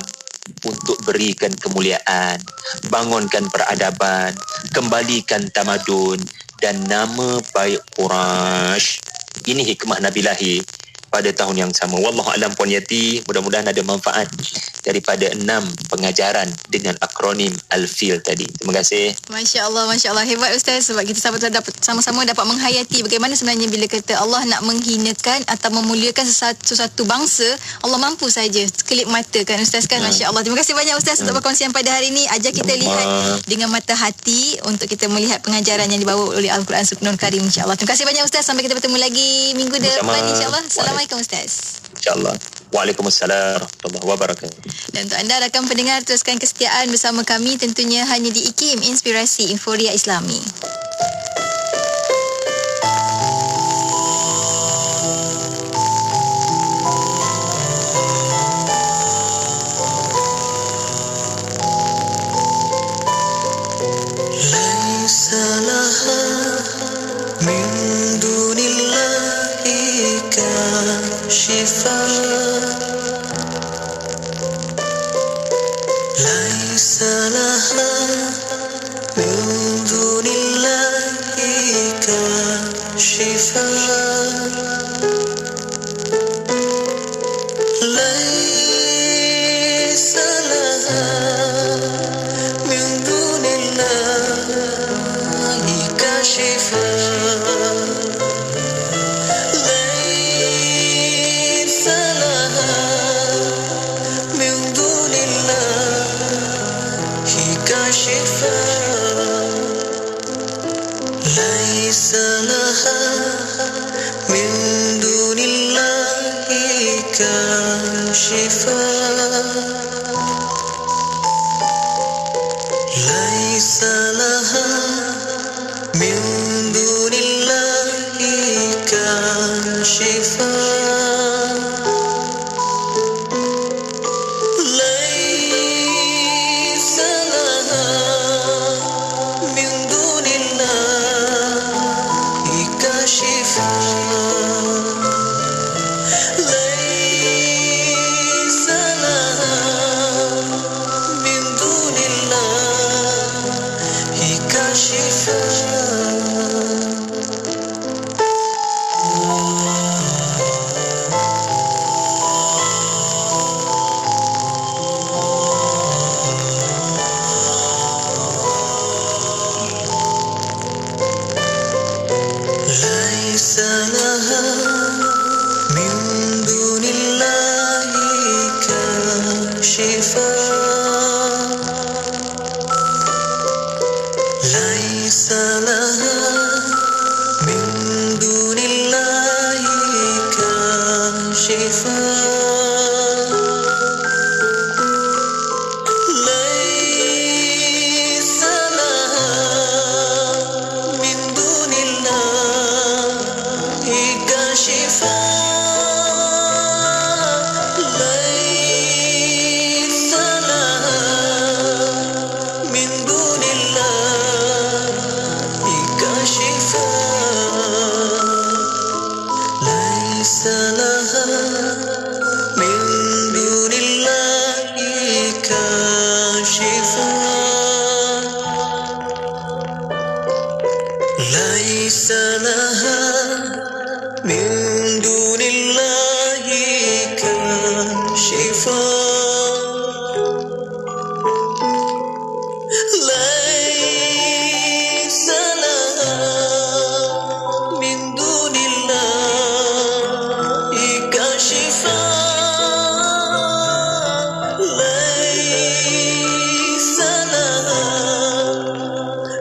untuk berikan kemuliaan, bangunkan peradaban, kembalikan tamadun dan nama baik Quraisy. Ini hikmah Nabi lahir pada tahun yang sama. Wallahu a'lam. Puan Yati, mudah-mudahan ada manfaat daripada 6 pengajaran dengan akronim Al-Fil tadi. Terima kasih. Masya Allah. Hebat Ustaz, sebab kita sama-sama dapat menghayati bagaimana sebenarnya bila kata Allah nak menghinakan atau memuliakan sesuatu bangsa, Allah mampu saja. Kelip mata kan Ustaz kan. Masya Allah. Terima kasih banyak Ustaz untuk perkongsian pada hari ini. Ajar kita lihat dengan mata hati untuk kita melihat pengajaran yang dibawa oleh Al-Quran Sunnah Karim, insya-Allah. Terima kasih banyak Ustaz. Sampai kita bertemu lagi minggu depan, insya-Allah. Assalamualaikum Ustaz. InsyaAllah. Waalaikumsalam warahmatullahi wabarakatuh. Dan untuk anda rakan pendengar, teruskan kesetiaan bersama kami tentunya hanya di IKIM, Inspirasi Inforia Islami. شفاء ليس لها من دون الله كاشفاء ليس لها من دون الله كاشفاء ليس لها من دون الله كاشفاء ليس لها من دون الله كاشفاء ليس لها من دون الله كاشفاء ليس لها من دون الله كاشفاء ليس لها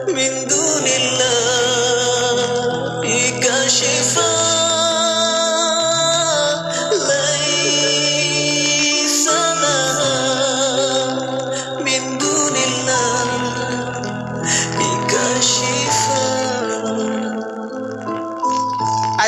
من دون الله كاشفاء ليس لها من دون الله كاشفاء.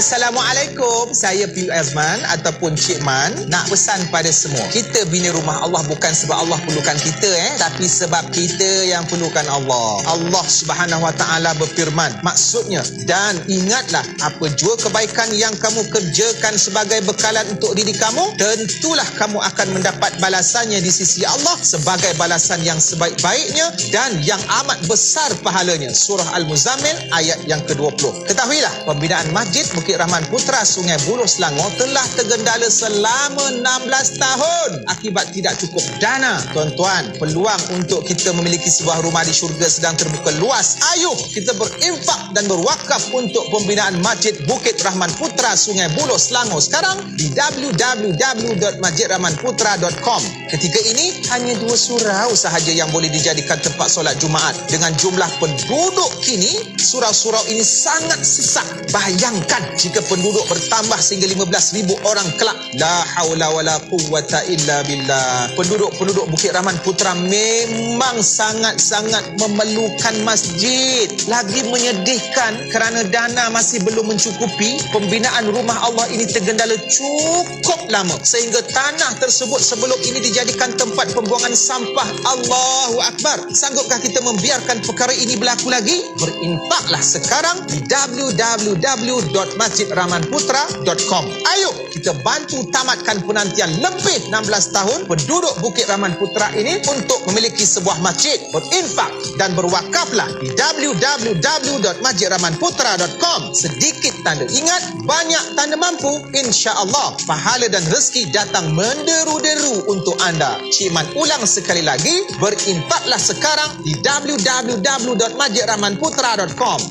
Assalamualaikum, saya Piu Azman ataupun Cik Man nak pesan pada semua. Kita bina rumah Allah bukan sebab Allah perlukan kita tapi sebab kita yang perlukan Allah. Allah Subhanahu Wa Taala berfirman, maksudnya, dan ingatlah apa jua kebaikan yang kamu kerjakan sebagai bekalan untuk diri kamu, tentulah kamu akan mendapat balasannya di sisi Allah sebagai balasan yang sebaik-baiknya dan yang amat besar pahalanya. Surah Al-Muzammil ayat yang ke-20. Ketahuilah, pembinaan Masjid Bukit Rahman Putra Sungai Buloh Selangor telah tergendala selama 16 tahun akibat tidak cukup dana. Tuan-tuan, peluang untuk kita memiliki sebuah rumah di syurga sedang terbuka luas. Ayuh kita berinfak dan berwakaf untuk pembinaan Masjid Bukit Rahman Putra Sungai Buloh Selangor sekarang di www.masjidrahmanputra.com. Ketika ini hanya 2 surau sahaja yang boleh dijadikan tempat solat Jumaat. Dengan jumlah penduduk kini, surau-surau ini sangat sesak. Bayangkan jika penduduk bertambah sehingga 15,000 orang kelak. La haula wala quwwata illa billah. Penduduk Bukit Rahman Putra memang sangat-sangat memerlukan masjid. Lagi menyedihkan kerana dana masih belum mencukupi, pembinaan rumah Allah ini tergendala cukup lama sehingga tanah tersebut sebelum ini dijadikan tempat pembuangan sampah. Allahu Akbar. Sanggupkah kita membiarkan perkara ini berlaku lagi? Berinfaklah sekarang di www.masjidrahmanputra.com. Ayo kita bantu tamatkan penantian lebih 16 tahun penduduk Bukit Rahman Putra ini untuk memiliki sebuah masjid. Berinfak dan berwakaflah di www.masjidrahmanputra.com. Sedikit tanda ingat, banyak tanda mampu. Insya-Allah pahala dan rezeki datang menderu-deru untuk anda. Ciman ulang sekali lagi, berinfaklah sekarang di www.masjidrahmanputra.com.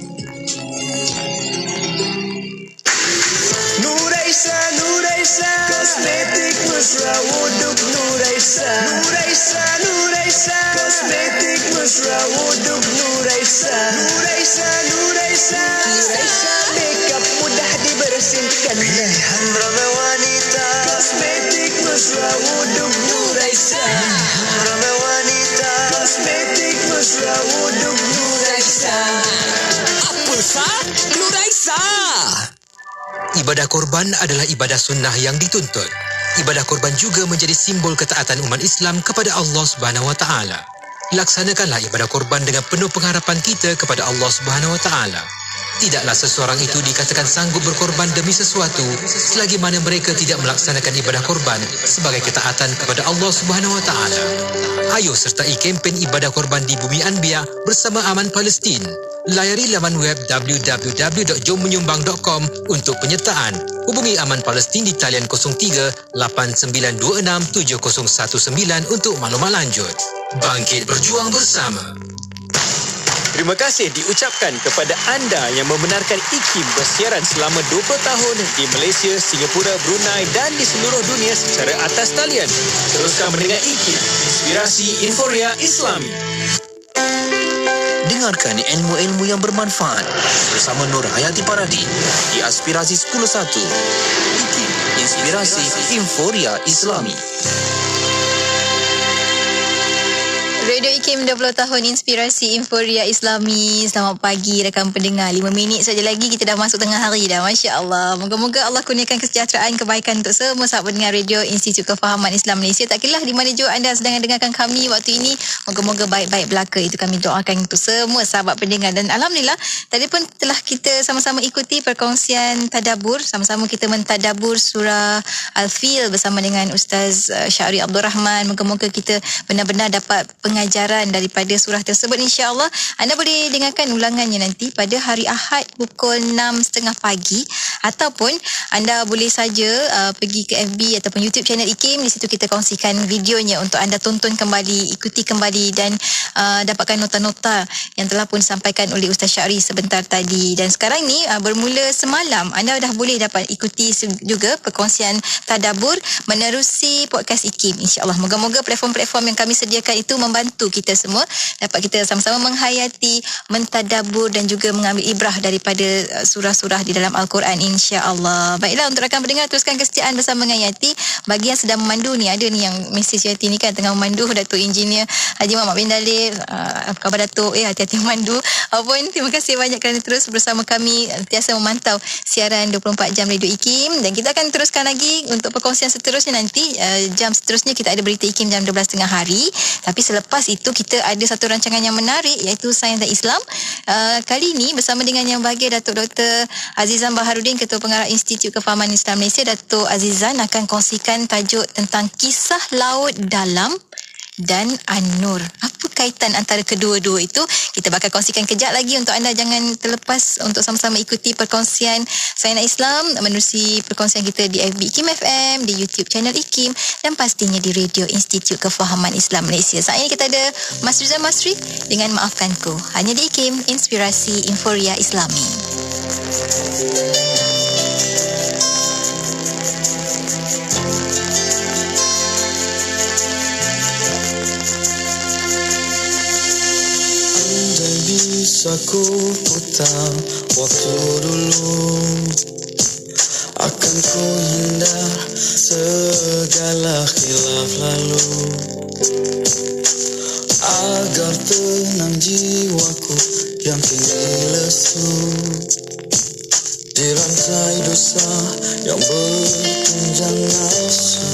Nuraisa, Nuraisa, kosmetik mesra wuduk Nuraisa. Nuraisa, Nuraisa, kosmetik mesra wuduk Nuraisa. Nuraisa, Nuraisa, Nuraisa, makeup mudah dibersihkan. Pilihan ramai wanita, kosmetik mesra wuduk Nuraisa. Ramai wanita, kosmetik mesra wuduk Nuraisa. Apa sah? Nuraisa. Ibadah korban adalah ibadah sunnah yang dituntut. Ibadah korban juga menjadi simbol ketaatan umat Islam kepada Allah Subhanahu Wa Taala. Laksanakanlah ibadah korban dengan penuh pengharapan kita kepada Allah Subhanahu Wa Taala. Tidaklah seseorang itu dikatakan sanggup berkorban demi sesuatu selagi mana mereka tidak melaksanakan ibadah korban sebagai ketaatan kepada Allah Subhanahu Wa Taala. Ayo sertai kempen ibadah korban di Bumi Anbiya bersama Aman Palestin. Layari laman web www.jommenyumbang.com untuk penyertaan. Hubungi Aman Palestin di talian 03 8926 7019 untuk maklumat lanjut. Bangkit berjuang bersama. Terima kasih diucapkan kepada anda yang membenarkan IKIM bersiaran selama 20 tahun di Malaysia, Singapura, Brunei dan di seluruh dunia secara atas talian. Teruskan mendengar IKIM, inspirasi Inforia Islami. Dengarkan ilmu-ilmu yang bermanfaat bersama Nur Hayati Paradi di Aspirasi 10.1. IKIM, inspirasi Inforia Islami. Radio IKIM 20 tahun inspirasi Inforia Islami. Selamat pagi rakan pendengar. 5 minit saja lagi kita dah masuk tengah hari dah. Masya Allah. Moga-moga Allah kurniakan kesejahteraan, kebaikan untuk semua sahabat pendengar Radio Institut Kefahaman Islam Malaysia. Tak kira di mana juga anda sedang dengarkan kami waktu ini. Moga-moga baik-baik belaka. Itu kami doakan untuk semua sahabat pendengar. Dan Alhamdulillah, tadi pun telah kita sama-sama ikuti perkongsian tadabbur. Sama-sama kita mentadabbur surah Al-Fil bersama dengan Ustaz Syahri Abdul Rahman. Moga-moga kita benar-benar dapat pengajaran daripada surah tersebut, insya-Allah. Anda boleh dengarkan ulangannya nanti pada hari Ahad pukul 6.30 pagi, ataupun anda boleh saja pergi ke FB ataupun YouTube channel IKIM. Di situ kita kongsikan videonya untuk anda tonton kembali, ikuti kembali dan dapatkan nota-nota yang telah pun disampaikan oleh Ustaz Syahri sebentar tadi. Dan sekarang ni bermula semalam anda dah boleh dapat ikuti juga perkongsian tadabbur menerusi podcast IKIM, insya-Allah. Moga-moga platform-platform yang kami sediakan itu membantu kita semua dapat kita sama-sama menghayati, mentadabbur dan juga mengambil ibrah daripada surah-surah di dalam Al-Quran, insya-Allah. Baiklah, untuk rakan pendengar, teruskan kesetiaan bersama dengan Yati. Bagi yang sedang memandu ni, ada ni yang mesej Yati ni kan tengah memandu, Datuk Engineer Haji Muhammad bin Dalil. Apa khabar Datuk? Hati-hati memandu. Apapun, terima kasih banyak kerana terus bersama kami, tiasa memantau siaran 24 jam Radio IKIM. Dan kita akan teruskan lagi untuk perkongsian seterusnya nanti. Jam seterusnya kita ada berita IKIM jam 12.30 hari. Tapi selepas itu kita ada satu rancangan yang menarik, iaitu Sains dan Islam. Kali ini bersama dengan yang bahagia Datuk Dr. Azizan Baharudin, Ketua Pengarah Institut Kefahaman Islam Malaysia. Datuk Azizan akan kongsikan tajuk tentang kisah laut dalam dan An-Nur. Apa kaitan antara kedua-dua itu? Kita bakal kongsikan kejap lagi untuk anda. Jangan terlepas untuk sama-sama ikuti perkongsian Sains Islam menerusi perkongsian kita di FB IKIM FM, di YouTube channel IKIM dan pastinya di Radio Institut Kefahaman Islam Malaysia. Saat ini kita ada Mas Rizal Masri dengan Maafkanku. Hanya di IKIM, inspirasi Inforia Islami. Bisa ku putar waktu dulu, akan ku hindar segala khilaf lalu, agar tenang jiwaku yang kini lesu di rantai dosa yang bertunjang nafsu.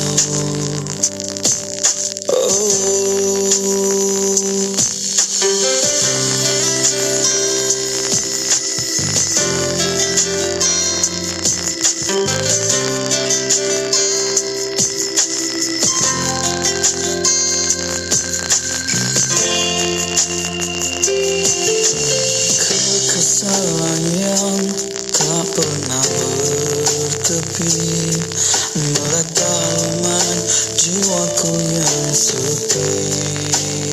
Merataman jiwaku yang sepi.